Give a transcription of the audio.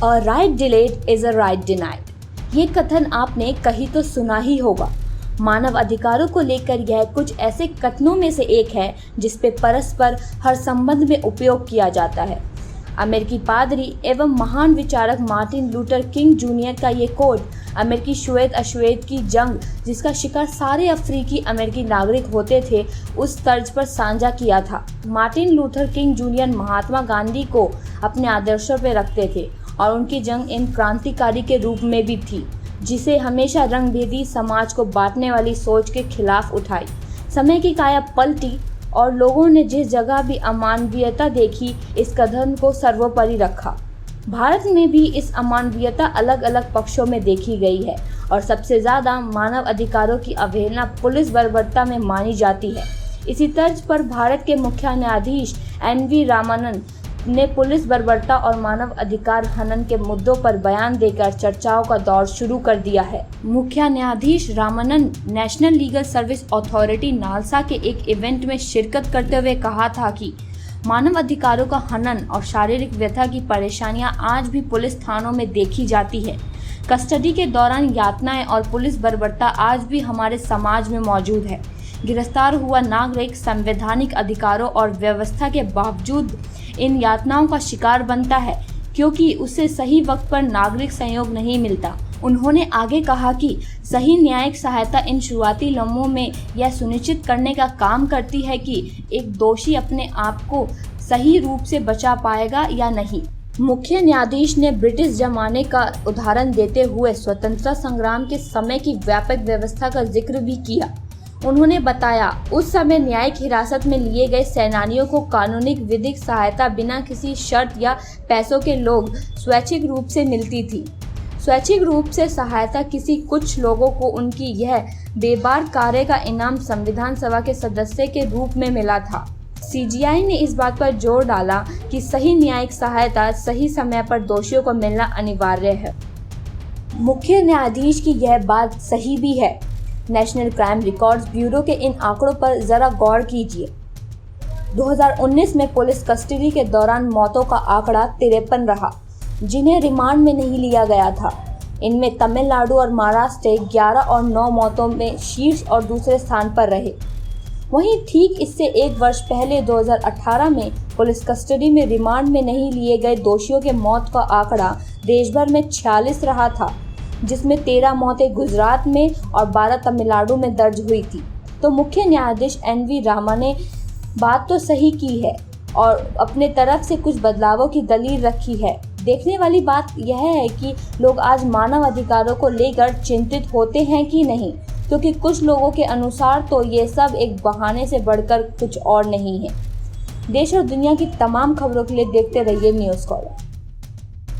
A right delayed is a right denied. ये कथन आपने कहीं तो सुना ही होगा। मानव अधिकारों को लेकर यह कुछ ऐसे कथनों में से एक है जिस पे परस्पर हर संबंध में उपयोग किया जाता है। अमेरिकी पादरी एवं महान विचारक मार्टिन लूथर किंग जूनियर का ये कोट अमेरिकी श्वेत अश्वेत की जंग जिसका शिकार सारे अफ्रीकी अमेरिकी नागरिक होते थे उस तर्ज पर साझा किया था। Martin Luther king junior Mahatma Gandhi को अपने आदर्शों पर रखते थे और उनकी जंग इन क्रांतिकारी के रूप में भी थी जिसे हमेशा रंगभेदी समाज को बांटने वाली सोच के खिलाफ उठाई। समय की काया पलटी और लोगों ने जिस जगह भी अमानवीयता देखी इस कथन को सर्वोपरि रखा। भारत में भी इस अमानवीयता अलग अलग पक्षों में देखी गई है और सबसे ज्यादा मानव अधिकारों की अवहेलना पुलिस बर्बरता में मानी जाती है। इसी तर्ज पर भारत के मुख्य न्यायाधीश एन.वी. रामानंद ने पुलिस बर्बरता और मानव अधिकार हनन के मुद्दों पर बयान देकर चर्चाओं का दौर शुरू कर दिया है। मुख्य न्यायाधीश Ramanand national legal service authority NALSA के एक इवेंट में शिरकत करते हुए कहा था कि मानव अधिकारों का हनन और शारीरिक व्यथा की परेशानियां आज भी पुलिस थानों में देखी जाती है। कस्टडी के दौरान यातनाएं और पुलिस बर्बरता आज भी हमारे समाज में मौजूद है। गिरफ्तार हुआ नागरिक संवैधानिक अधिकारों और व्यवस्था के बावजूद इन यातनाओं का शिकार बनता है क्योंकि उसे सही वक्त पर नागरिक सहयोग नहीं मिलता। उन्होंने आगे कहा कि सही न्यायिक सहायता इन शुरुआती लम्हों में यह सुनिश्चित करने का काम करती है कि एक दोषी अपने आप को सही रूप से बचा पाएगा या नहीं। मुख्य न्यायाधीश ने ब्रिटिश जमाने का उदाहरण देते हुए स्वतंत्रता संग्राम के समय की व्यापक व्यवस्था का जिक्र भी किया। उन्होंने बताया, उस समय न्यायिक हिरासत में लिए गए सेनानियों को कानूनिक विधिक सहायता बिना किसी शर्त या पैसों के लोग स्वैच्छिक रूप से मिलती थी। स्वैच्छिक रूप से सहायता किसी कुछ लोगों को उनकी यह बेबार कार्य का इनाम संविधान सभा के सदस्य के रूप में मिला था। सीजीआई ने इस बात पर जोर डाला कि सही न्यायिक सहायता सही समय पर दोषियों को मिलना अनिवार्य है। मुख्य न्यायाधीश की यह बात सही भी है। नेशनल क्राइम रिकॉर्ड्स ब्यूरो के इन आंकड़ों पर जरा गौर कीजिए। 2019 में पुलिस कस्टडी के दौरान मौतों का आंकड़ा 53 रहा जिन्हें रिमांड में नहीं लिया गया था। इनमें तमिलनाडु और महाराष्ट्र 11 और 9 मौतों में शीर्ष और दूसरे स्थान पर रहे। वहीं ठीक इससे एक वर्ष पहले 2018 में पुलिस कस्टडी में रिमांड में नहीं लिए गए दोषियों के मौत का आंकड़ा देश भर में 46 रहा था जिसमें 13 मौतें गुजरात में और 12 तमिलनाडु में दर्ज हुई थी। तो मुख्य न्यायाधीश एन.वी. रामा ने बात तो सही की है और अपने तरफ से कुछ बदलावों की दलील रखी है। देखने वाली बात यह है कि लोग आज मानव अधिकारों को लेकर चिंतित होते हैं कि नहीं, क्योंकि कुछ लोगों के अनुसार तो ये सब एक बहाने से बढ़कर कुछ और नहीं है। देश और दुनिया की तमाम खबरों के लिए देखते रहिए न्यूज़ कॉलर।